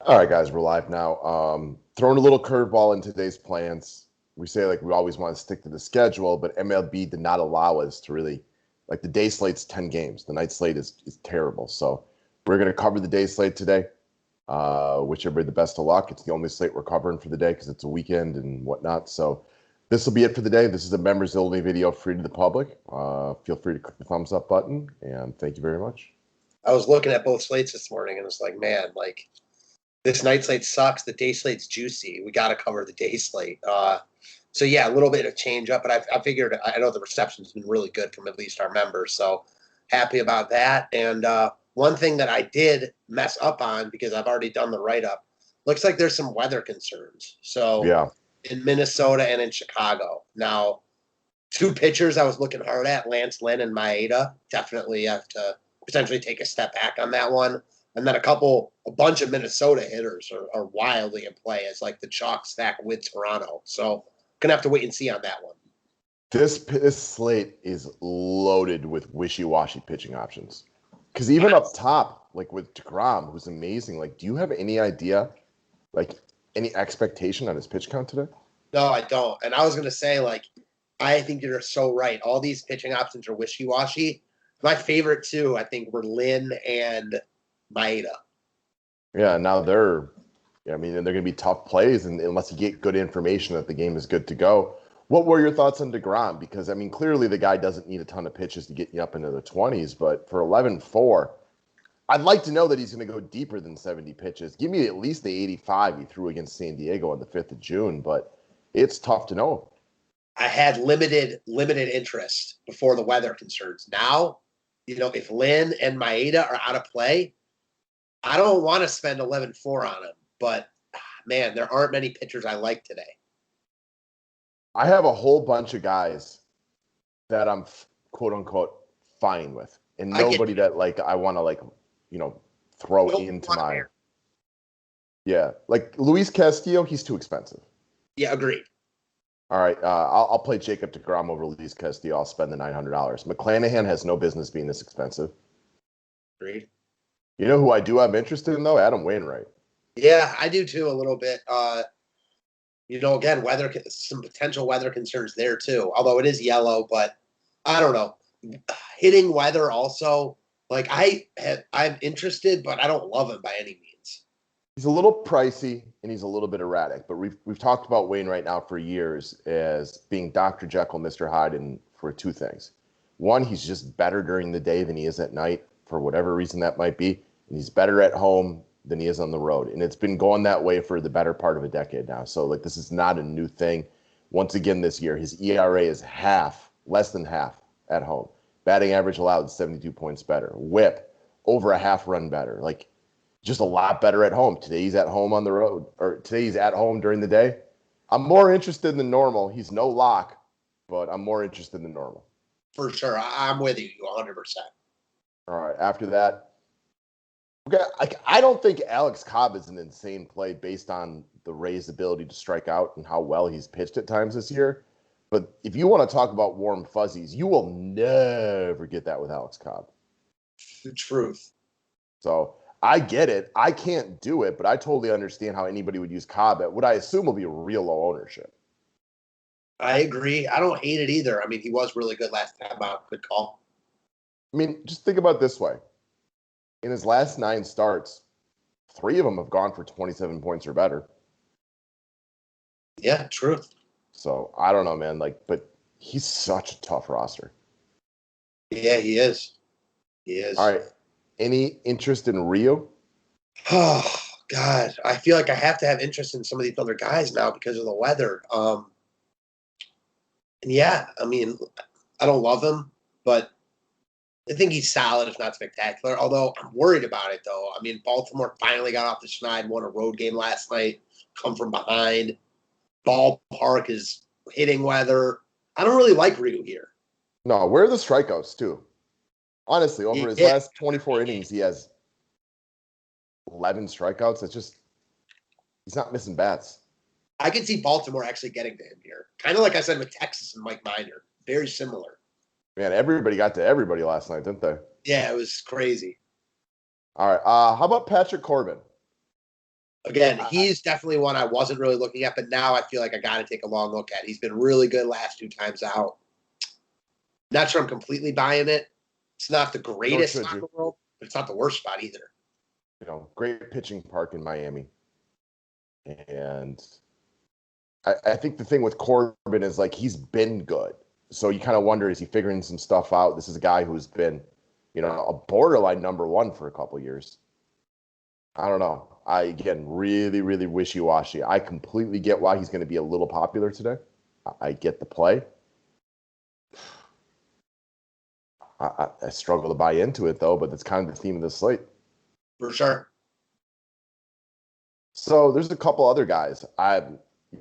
All right, guys, we're live now. Throwing a little curveball in today's plans. We say like we always want to stick to the schedule, but MLB did not allow us to really like the day slate's 10 games. The night slate is terrible. So we're gonna cover the day slate today. Wish everybody the best of luck. It's the only slate we're covering for the day because it's a weekend and whatnot. So this will be it for the day. This is a members only video free to the public. Feel free to click the thumbs up button and thank you very much. I was looking at both slates this morning and it's like, man, like this night slate sucks. The day slate's juicy. We got to cover the day slate. So yeah, a little bit of change up, but I figured I know the reception's been really good from at least our members, so happy about that. And one thing that I did mess up on because I've already done the write up, looks like there's some weather concerns. So Yeah. in Minnesota and in Chicago now, two pitchers I was looking hard at, Lance Lynn and Maeda. Definitely have to potentially take a step back on that one. And then a bunch of Minnesota hitters are wildly in play as like the chalk stack with Toronto. So gonna have to wait and see on that one. This slate is loaded with wishy-washy pitching options. Because even up top, like with DeGrom, who's amazing, like, do you have any idea, like, any expectation on his pitch count today? No, I don't. And I was gonna say, like, I think you're so right. All these pitching options are wishy washy. My favorite two, I think, were Lynn and Maeda. Yeah, now I mean, they're going to be tough plays and, unless you get good information that the game is good to go. What were your thoughts on DeGrom? Because, I mean, clearly the guy doesn't need a ton of pitches to get you up into the 20s, but for 11-4, I'd like to know that he's going to go deeper than 70 pitches. Give me at least the 85 he threw against San Diego on the 5th of June, but it's tough to know. I had limited interest before the weather concerns. Now, if Lynn and Maeda are out of play, I don't want to spend 11-4 on him. But man, there aren't many pitchers I like today. I have a whole bunch of guys that I'm quote unquote fine with, and I get nobody that like I want to like throw no into one my here. like Luis Castillo. He's too expensive. Yeah, agreed. All right, I'll play Jacob deGrom over Luis Castillo. I'll spend the $900. McClanahan has no business being this expensive. Agreed. You know who I do have interest in though? Adam Wainwright. Yeah, I do too a little bit. Again, some potential weather concerns there too. Although it is yellow, but I don't know. Hitting weather also, like I'm interested, but I don't love him by any means. He's a little pricey and he's a little bit erratic, but we've talked about Wainwright now for years as being Dr. Jekyll, Mr. Hyde, and for two things. One, he's just better during the day than he is at night, for whatever reason that might be, and he's better at home than he is on the road. And it's been going that way for the better part of a decade now. So like this is not a new thing. Once again this year, his ERA is less than half at home. Batting average allowed 72 points better. WHIP over a half run better. Like just a lot better at home. Today he's at home on the road, or today he's at home during the day. I'm more interested than normal. He's no lock, but I'm more interested than normal. For sure. I'm with you 100%. All right. After that, okay, I don't think Alex Cobb is an insane play based on the Rays' ability to strike out and how well he's pitched at times this year. But if you want to talk about warm fuzzies, you will never get that with Alex Cobb. The truth. So I get it. I can't do it, but I totally understand how anybody would use Cobb at what I assume will be a real low ownership. I agree. I don't hate it either. I mean, he was really good last time out. Good call. I mean, just think about it this way. In his last 9 starts, 3 of them have gone for 27 points or better. Yeah, truth. So I don't know, man. Like, but he's such a tough roster. Yeah, he is. He is. All right. Any interest in Rio? Oh God, I feel like I have to have interest in some of these other guys now because of the weather. And yeah, I mean, I don't love him, but I think he's solid, if not spectacular. Although I'm worried about it, though. I mean, Baltimore finally got off the schneid, won a road game last night, come from behind. Ballpark is hitting weather. I don't really like Ryu here. No, where are the strikeouts, too? Honestly, over his last 24 innings, he has 11 strikeouts. It's just, he's not missing bats. I could see Baltimore actually getting to him here. Kind of like I said with Texas and Mike Minor. Very similar. Man, everybody got to everybody last night, didn't they? Yeah, it was crazy. All right. How about Patrick Corbin? Again, he's definitely one I wasn't really looking at, but now I feel like I got to take a long look at. He's been really good last 2 times out. Not sure I'm completely buying it. It's not the greatest spot in the world, but it's not the worst spot either. Great pitching park in Miami. And I think the thing with Corbin is, like, he's been good. So you kind of wonder, is he figuring some stuff out? This is a guy who's been, a borderline #1 for a couple years. I don't know. Again, really, really wishy-washy. I completely get why he's going to be a little popular today. I get the play. I struggle to buy into it, though, but that's kind of the theme of the slate. For sure. So there's a couple other guys.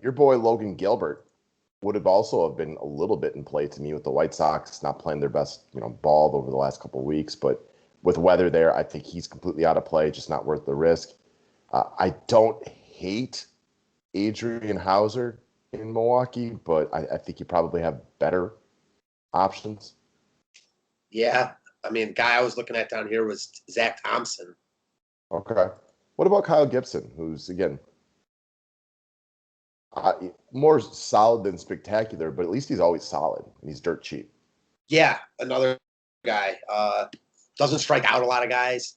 Your boy Logan Gilbert would have also have been a little bit in play to me with the White Sox not playing their best, ball over the last couple of weeks. But with weather there, I think he's completely out of play, just not worth the risk. I don't hate Adrian Hauser in Milwaukee, but I think you probably have better options. Yeah. I mean, the guy I was looking at down here was Zach Thompson. Okay. What about Kyle Gibson, who's, again, more solid than spectacular, but at least he's always solid, and he's dirt cheap. Yeah, another guy. Doesn't strike out a lot of guys.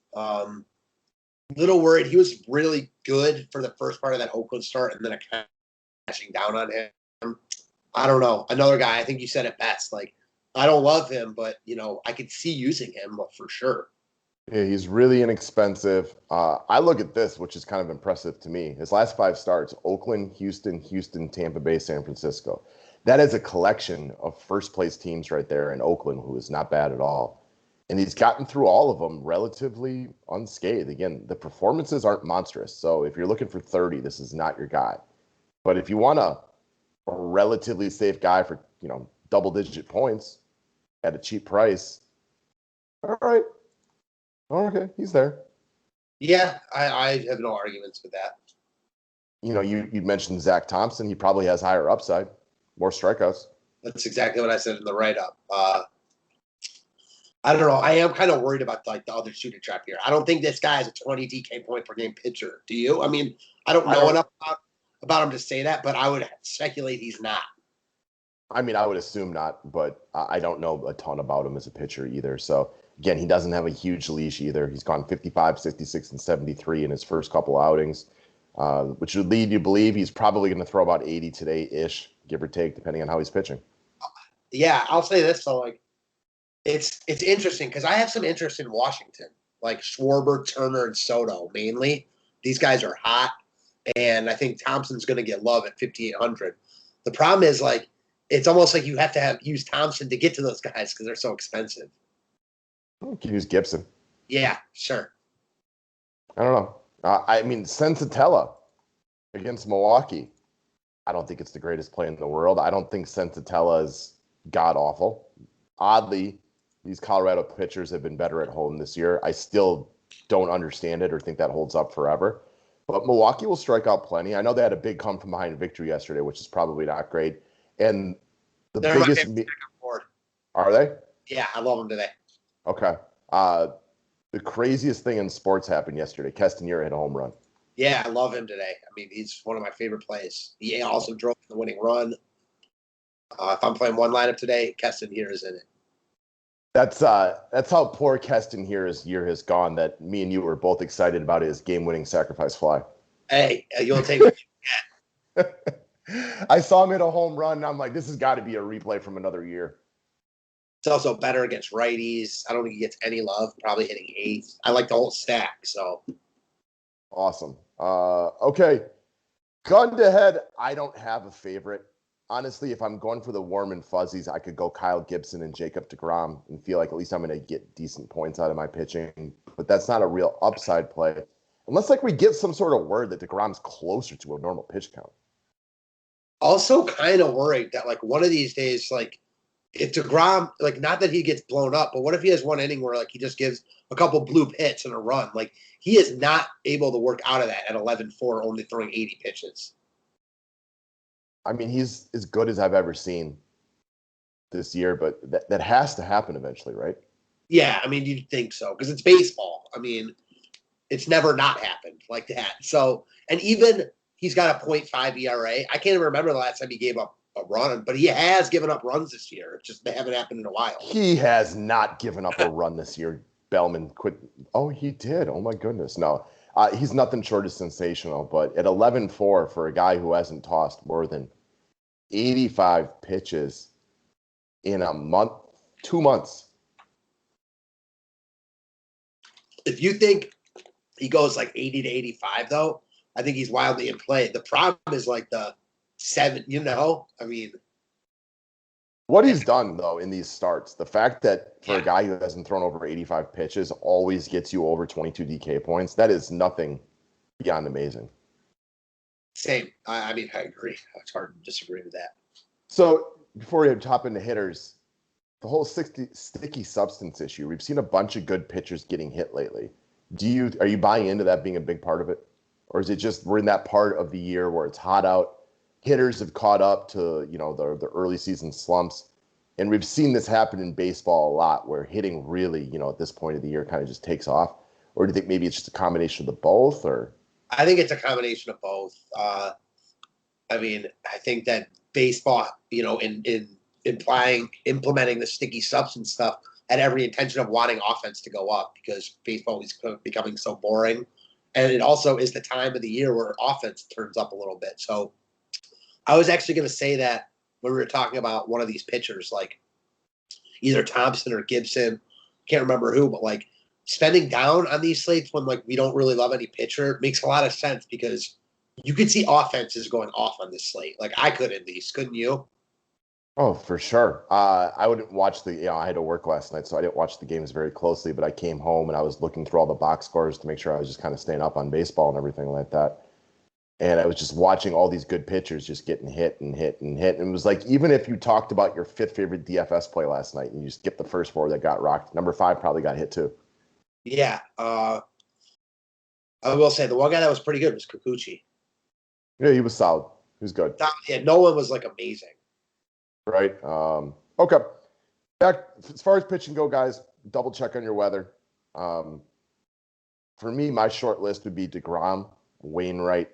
Little worried. He was really good for the first part of that Oakland start, and then a crashing down on him. I don't know. Another guy, I think you said it best. Like, I don't love him, but, I could see using him for sure. Yeah, he's really inexpensive. I look at this, which is kind of impressive to me. His last 5 starts: Oakland, Houston, Tampa Bay, San Francisco. That is a collection of first-place teams right there in Oakland, who is not bad at all. And he's gotten through all of them relatively unscathed. Again, the performances aren't monstrous. So if you're looking for 30, this is not your guy. But if you want a relatively safe guy for, double-digit points at a cheap price, all right. Oh, okay, he's there. Yeah, I have no arguments with that. You mentioned Zach Thompson. He probably has higher upside, more strikeouts. That's exactly what I said in the write-up. I don't know. I am kind of worried about the other shooting trap here. I don't think this guy is a 20 DK point per game pitcher. Do you? I mean, I don't know enough about him to say that, but I would speculate he's not. I mean, I would assume not, but I don't know a ton about him as a pitcher either. So, again, he doesn't have a huge leash either. He's gone 55, 66, and 73 in his first couple outings, which would lead you to believe he's probably going to throw about 80 today-ish, give or take, depending on how he's pitching. Yeah, I'll say this, though. Like, it's interesting because I have some interest in Washington, like Schwarber, Turner, and Soto mainly. These guys are hot, and I think Thompson's going to get love at 5,800. The problem is, like, it's almost like you have to use Thompson to get to those guys because they're so expensive. You can use Gibson. Yeah, sure. I don't know. I mean, Sensatella against Milwaukee. I don't think it's the greatest play in the world. I don't think Sensatella is god-awful. Oddly, these Colorado pitchers have been better at home this year. I still don't understand it or think that holds up forever. But Milwaukee will strike out plenty. I know they had a big come-from-behind victory yesterday, which is probably not great. And They're biggest my favorite board. Are they? Yeah, I love them today. Okay. The craziest thing in sports happened yesterday. Castanera hit a home run. Yeah, I love him today. I mean, he's one of my favorite plays. He also drove the winning run. If I'm playing one lineup today, Castanera is in it. That's how poor Castanera's year has gone. That me and you were both excited about his game-winning sacrifice fly. Hey, you'll take it. I saw him hit a home run, and I'm like, this has got to be a replay from another year. It's also better against righties. I don't think he gets any love, probably hitting 8th. I like the whole stack, so. Awesome. Okay. Gun to head, I don't have a favorite. Honestly, if I'm going for the warm and fuzzies, I could go Kyle Gibson and Jacob deGrom and feel like at least I'm going to get decent points out of my pitching. But that's not a real upside play. Unless, like, we get some sort of word that deGrom's closer to a normal pitch count. Also kind of worried that, like, one of these days, like, if deGrom, like, not that he gets blown up, but what if he has one inning where, like, he just gives a couple bloop hits and a run? Like, he is not able to work out of that at 11-4, only throwing 80 pitches. I mean, he's as good as I've ever seen this year, but that has to happen eventually, right? Yeah, I mean, you'd think so, because it's baseball. I mean, It's never not happened like that. So, and even he's got a .5 ERA. I can't even remember the last time he gave up a run, but he has given up runs this year. It just they haven't happened in a while. He has not given up a run this year. Bellman quit. Oh, he did. Oh my goodness. No, he's nothing short of sensational. But at 11-4 for a guy who hasn't tossed more than 85 pitches in a month, 2 months. If you think he goes like 80 to 85, though, I think he's wildly in play. The problem is like the 7, I mean. What he's done, though, in these starts, the fact that for a guy who hasn't thrown over 85 pitches always gets you over 22 DK points, that is nothing beyond amazing. Same. I mean, I agree. It's hard to disagree with that. So before we hop into hitters, the whole sticky substance issue, we've seen a bunch of good pitchers getting hit lately. Are you buying into that being a big part of it? Or is it just we're in that part of the year where it's hot out? Hitters have caught up to, the early season slumps. And we've seen this happen in baseball a lot where hitting really, at this point of the year kind of just takes off. Or do you think maybe it's just a combination of the both? Or I think it's a combination of both. I think that baseball, in implementing the sticky substance stuff had every intention of wanting offense to go up because baseball is becoming so boring. And it also is the time of the year where offense turns up a little bit. So I was actually going to say that when we were talking about one of these pitchers, like either Thompson or Gibson, can't remember who, but like spending down on these slates when like we don't really love any pitcher makes a lot of sense because you could see offenses going off on this slate. Like I could at least, couldn't you? Oh, for sure. I wouldn't watch I had to work last night, so I didn't watch the games very closely, but I came home and I was looking through all the box scores to make sure I was just kind of staying up on baseball and everything like that. And I was just watching all these good pitchers just getting hit and hit and hit. And it was like, even if you talked about your 5th favorite DFS play last night and you skipped the first 4 that got rocked, number 5 probably got hit too. Yeah. I will say the one guy that was pretty good was Kikuchi. Yeah, he was solid. He was good. Yeah, Nolan was like amazing. Right. Okay. Back as far as pitching go, guys, double check on your weather. For me, my short list would be DeGrom, Wainwright,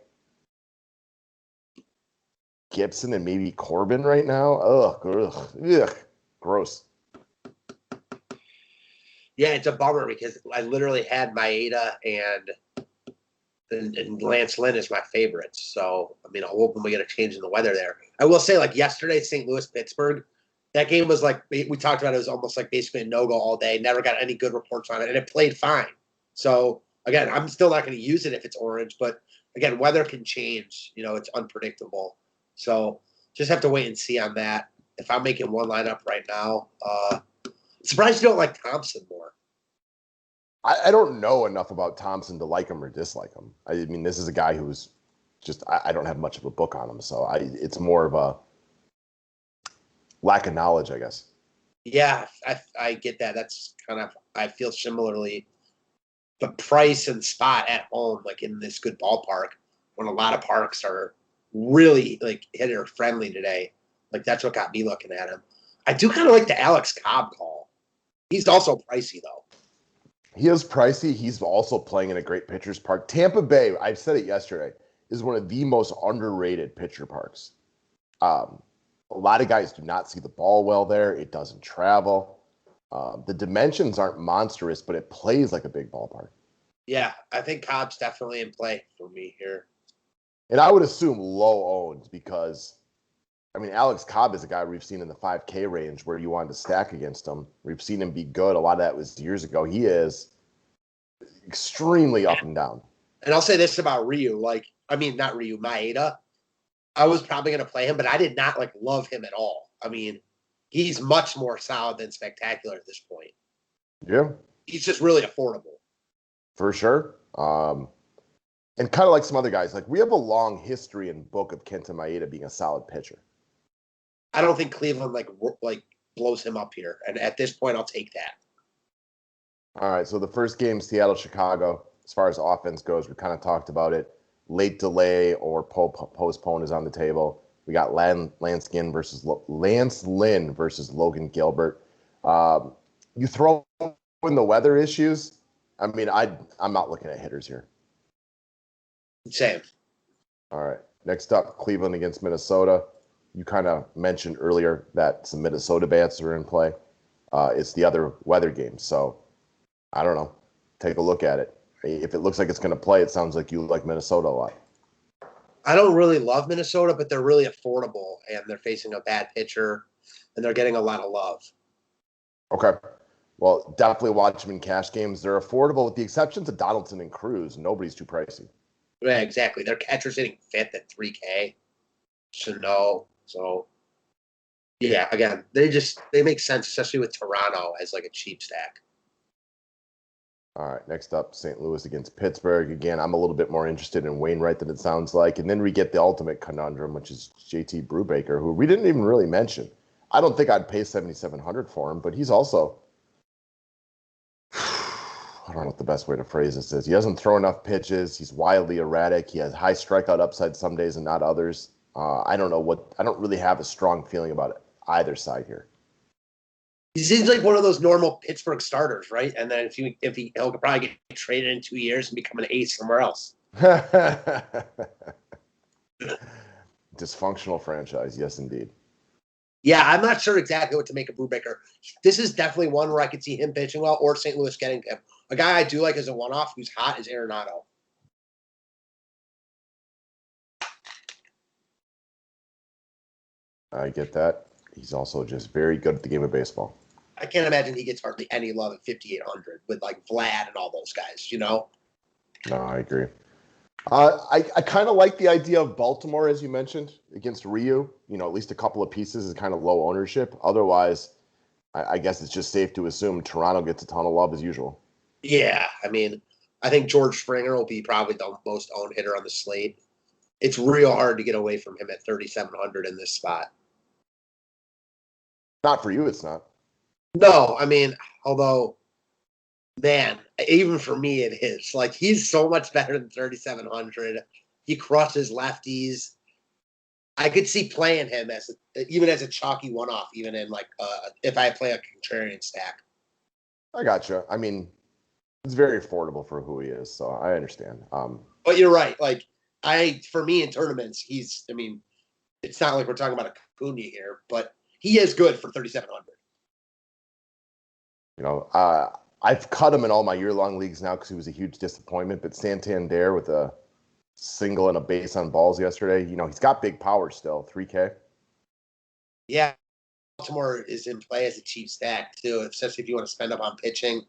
Gibson, and maybe Corbin right now. Ugh, gross. Yeah, it's a bummer because I literally had Maeda and Lance Lynn is my favorites. So, I'm hoping we get a change in the weather there. I will say, like yesterday, St. Louis, Pittsburgh, that game was like, we talked about it was almost like basically a no-go all day. Never got any good reports on it, and it played fine. So, again, I'm still not going to use it if it's orange. But, again, weather can change. It's unpredictable. So, just have to wait and see on that. If I'm making one lineup right now, surprised you don't like Thompson more. I don't know enough about Thompson to like him or dislike him. This is a guy who's just, I don't have much of a book on him. So it's more of a lack of knowledge, I guess. Yeah, I get that. That's kind of, I feel similarly. The price and spot at home, like in this good ballpark, when a lot of parks are really like hitter friendly today, like that's what got me looking at him. I do kind of like the Alex Cobb call. He's also pricey though. He is pricey. He's also playing in a great pitcher's park. Tampa Bay, I said it yesterday, is one of the most underrated pitcher parks. A lot of guys do not see the ball well there. It doesn't travel. The dimensions aren't monstrous, but it plays like a big ballpark. Yeah, I think Cobb's definitely in play for me here. And I would assume low owned because, Alex Cobb is a guy we've seen in the 5K range where you wanted to stack against him. We've seen him be good. A lot of that was years ago. He is extremely up and down. And I'll say this about Ryu. Not Ryu, Maeda. I was probably going to play him, but I did not love him at all. He's much more solid than spectacular at this point. Yeah. He's just really affordable. For sure. And kind of like some other guys, we have a long history and book of Kenta Maeda being a solid pitcher. I don't think Cleveland blows him up here. And at this point, I'll take that. All right. So the first game, Seattle, Chicago, as far as offense goes, we kind of talked about it. Late delay or postpone is on the table. We got Lance Lynn versus Logan Gilbert. You throw in the weather issues, I mean, I'm not looking at hitters here. Same. All right. Next up, Cleveland against Minnesota. You kind of mentioned earlier that some Minnesota bats are in play. It's the other weather game. So, I don't know. Take a look at it. If it looks like it's going to play, it sounds like you like Minnesota a lot. I don't really love Minnesota, but they're really affordable, and they're facing a bad pitcher, and they're getting a lot of love. Okay. Well, definitely watch them in cash games. They're affordable with the exceptions of Donaldson and Cruz. Nobody's too pricey. Yeah, exactly. Their catcher's hitting fifth at $3K. So, yeah, again, they make sense, especially with Toronto as like a cheap stack. All right, next up, St. Louis against Pittsburgh. Again, I'm a little bit more interested in Wainwright than it sounds like. And then we get the ultimate conundrum, which is JT Brubaker, who we didn't even really mention. I don't think I'd pay $7,700 for him, but he's also, I don't know what the best way to phrase this is. He doesn't throw enough pitches. He's wildly erratic. He has high strikeout upside some days and not others. I don't really have a strong feeling about it, either side here. He seems like one of those normal Pittsburgh starters, right? And then he'll probably get traded in 2 years and become an ace somewhere else. Dysfunctional franchise, yes, indeed. Yeah, I'm not sure exactly what to make of Brubaker. This is definitely one where I could see him pitching well or St. Louis getting him. A guy I do like as a one-off who's hot is Arenado. I get that. He's also just very good at the game of baseball. I can't imagine he gets hardly any love at 5,800 with like Vlad and all those guys, you know? No, I agree. I kind of like the idea of Baltimore, as you mentioned, against Ryu. You know, at least a couple of pieces is kind of low ownership. Otherwise, I guess it's just safe to assume Toronto gets a ton of love as usual. Yeah, I mean, I think George Springer will be probably the most owned hitter on the slate. It's real hard to get away from him at 3,700 in this spot. Not for you, it's not. No, I mean, although, man, even for me, it is. Like, he's so much better than 3,700. He crushes lefties. I could see playing him even as a chalky one-off, even in like if I play a contrarian stack. I gotcha. I mean, it's very affordable for who he is, so I understand. But you're right. Like, for me in tournaments, it's not like we're talking about a Acuna here, but he is good for 3,700. You know, I've cut him in all my year-long leagues now because he was a huge disappointment. But Santander with a single and a base on balls yesterday, you know, he's got big power still, 3K. Yeah, Baltimore is in play as a cheap stack too, especially if you want to spend up on pitching.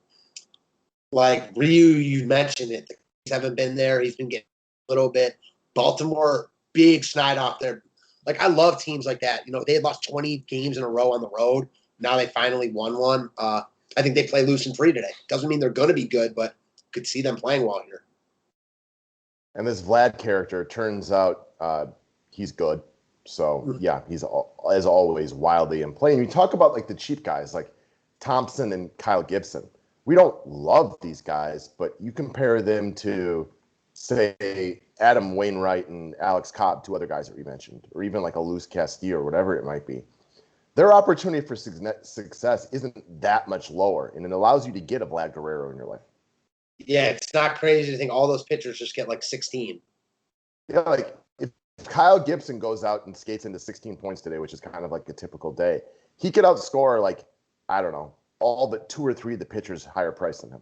Like Ryu, you mentioned it. The Kings haven't been there. He's been getting a little bit. Baltimore, big snide off there. Like, I love teams like that. You know, they had lost 20 games in a row on the road. Now they finally won one. I think they play loose and free today. Doesn't mean they're going to be good, but could see them playing well here. And this Vlad character turns out he's good. So, yeah, he's, as always, wildly in play. And you talk about, like, the cheap guys, like Thompson and Kyle Gibson. We don't love these guys, but you compare them to, say, Adam Wainwright and Alex Cobb, two other guys that we mentioned, or even like a Luz Castillo or whatever it might be. Their opportunity for success isn't that much lower, and it allows you to get a Vlad Guerrero in your life. Yeah, it's not crazy to think all those pitchers just get like 16. Yeah, like if Kyle Gibson goes out and skates into 16 points today, which is kind of like a typical day, he could outscore, like, I don't know, all but two or three of the pitchers higher priced than him.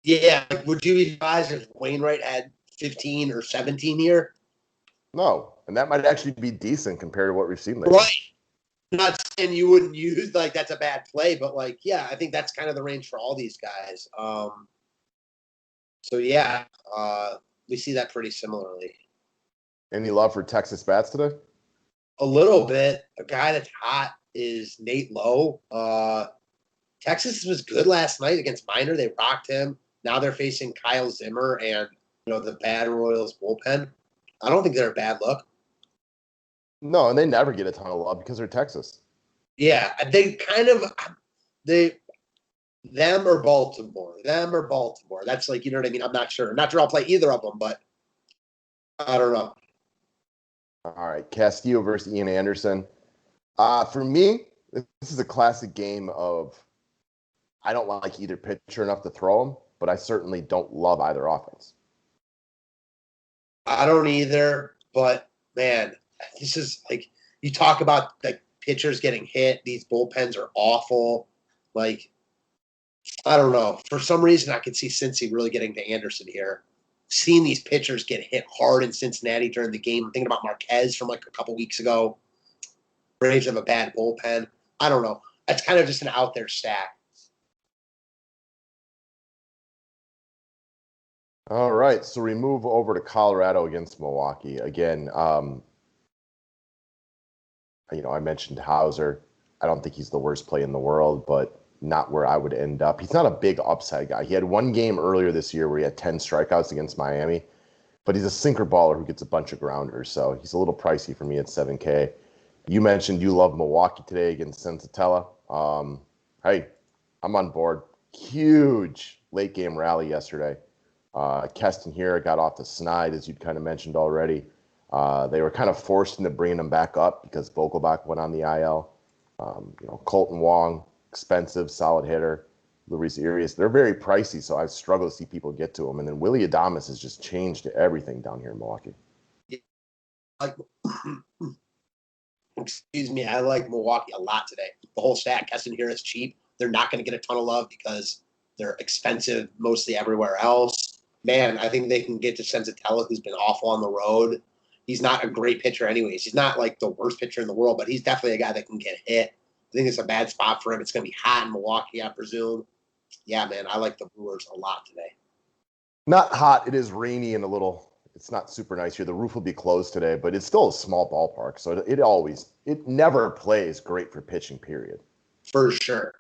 Yeah, would you be surprised if Wainwright had 15 or 17 here? No, and that might actually be decent compared to what we've seen lately. Right. I'm not saying you wouldn't use, like, that's a bad play, but, like, yeah, I think that's kind of the range for all these guys. So, yeah, we see that pretty similarly. Any love for Texas bats today? A little bit. A guy that's hot is Nate Lowe. Texas was good last night against Minor. They rocked him. Now they're facing Kyle Zimmer and, you know, the bad Royals bullpen. I don't think they're a bad look. No, and they never get a ton of love because they're Texas. Yeah, them or Baltimore. That's like, you know what I mean? I'm not sure. Not sure I'll play either of them, but I don't know. All right, Castillo versus Ian Anderson. For me, this is a classic game of I don't like either pitcher enough to throw him. but I certainly don't love either offense. I don't either, but man, this is like, you talk about like pitchers getting hit. These bullpens are awful. Like, I don't know. For some reason, I could see Cincy really getting to Anderson here. Seeing these pitchers get hit hard in Cincinnati during the game. I'm thinking about Marquez from like a couple weeks ago. Braves have a bad bullpen. I don't know. That's kind of just an out there stack. All right, so we move over to Colorado against Milwaukee. Again, I mentioned Hauser. I don't think he's the worst play in the world, but not where I would end up. He's not a big upside guy. He had one game earlier this year where he had 10 strikeouts against Miami, but he's a sinker baller who gets a bunch of grounders, so he's a little pricey for me at 7K. You mentioned you love Milwaukee today against Senzatella. Hey, I'm on board. Huge late game rally yesterday. Keston here got off the snide, as you'd kind of mentioned already. They were kind of forced into bringing him back up because Vogelbach went on the IL. Colton Wong, expensive, solid hitter. Luis Arias, they're very pricey, so I struggle to see people get to them. And then Willy Adames has just changed everything down here in Milwaukee. Excuse me, I like Milwaukee a lot today. The whole stack, Keston here is cheap. They're not going to get a ton of love because they're expensive mostly everywhere else. Man, I think they can get to Senzatella, who's been awful on the road. He's not a great pitcher anyways. He's not like the worst pitcher in the world, but he's definitely a guy that can get hit. I think it's a bad spot for him. It's going to be hot in Milwaukee, I presume. Yeah, man, I like the Brewers a lot today. Not hot. It is rainy and it's not super nice here. The roof will be closed today, but it's still a small ballpark. So it never plays great for pitching, period. For sure.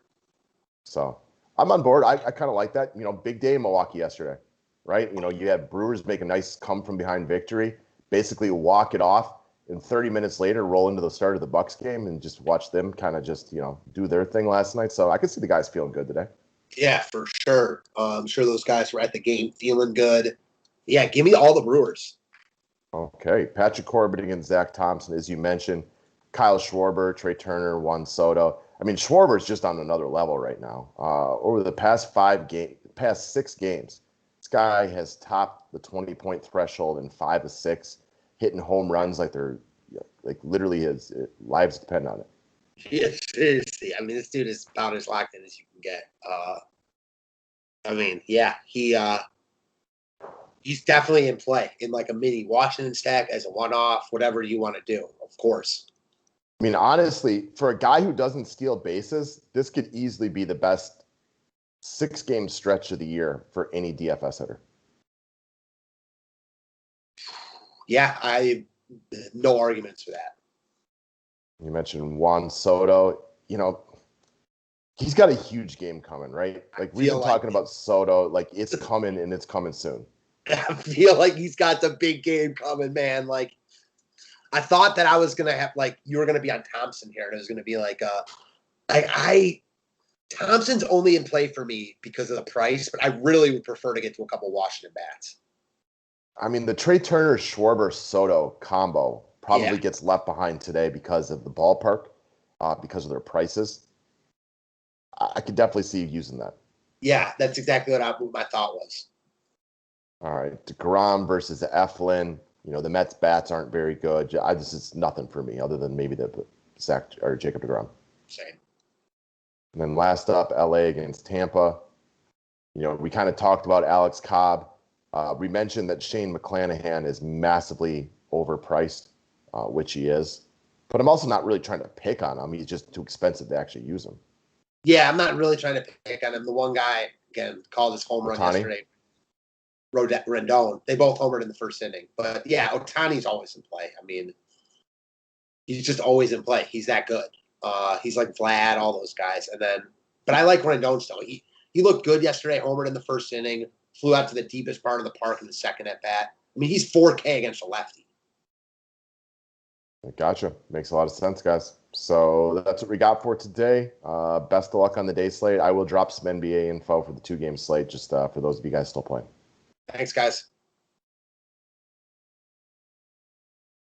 So I'm on board. I kind of like that. Big day in Milwaukee yesterday, right? You had Brewers make a nice come from behind victory, basically walk it off, and 30 minutes later roll into the start of the Bucks game and just watch them kind of just, do their thing last night. So I could see the guys feeling good today. Yeah, for sure. I'm sure those guys were at the game feeling good. Yeah, give me all the Brewers. Okay. Patrick Corbin against Zach Thompson, as you mentioned. Kyle Schwarber, Trey Turner, Juan Soto. I mean, Schwarber's just on another level right now. Over the past 6 games, this guy has topped the 20-point threshold in 5 of 6, hitting home runs like literally his lives depend on it. Yes, seriously. I mean, this dude is about as locked in as you can get. He's definitely in play in like a mini Washington stack as a one-off, whatever you want to do, of course. I mean, honestly, for a guy who doesn't steal bases, this could easily be the best 6-game stretch of the year for any DFS hitter. Yeah, no arguments for that. You mentioned Juan Soto. He's got a huge game coming, right? Like, we've been talking about Soto, like, it's coming and it's coming soon. I feel like he's got the big game coming, man. Like, I thought that I was going to have, like, you were going to be on Thompson here, and it was going to be like, Thompson's only in play for me because of the price, but I really would prefer to get to a couple Washington bats. I mean, the Trey Turner, Schwarber, Soto combo probably gets left behind today because of the ballpark, because of their prices. I could definitely see you using that. Yeah, that's exactly what my thought was. All right, DeGrom versus Eflin. The Mets bats aren't very good. This is nothing for me other than maybe the Zach or Jacob DeGrom. Same. And then last up, LA against Tampa. We kind of talked about Alex Cobb. We mentioned that Shane McClanahan is massively overpriced, which he is. But I'm also not really trying to pick on him. He's just too expensive to actually use him. Yeah, I'm not really trying to pick on him. The one guy, again, called his home run yesterday. Rendon. They both homered in the first inning. But, yeah, Ohtani's always in play. I mean, he's just always in play. He's that good. He's like Vlad, all those guys. But I like Rendon still. He looked good yesterday, homered in the first inning, flew out to the deepest part of the park in the second at bat. I mean, he's 4K against a lefty. Gotcha. Makes a lot of sense, guys. So that's what we got for today. Best of luck on the day slate. I will drop some NBA info for the 2-game slate just for those of you guys still playing. Thanks, guys.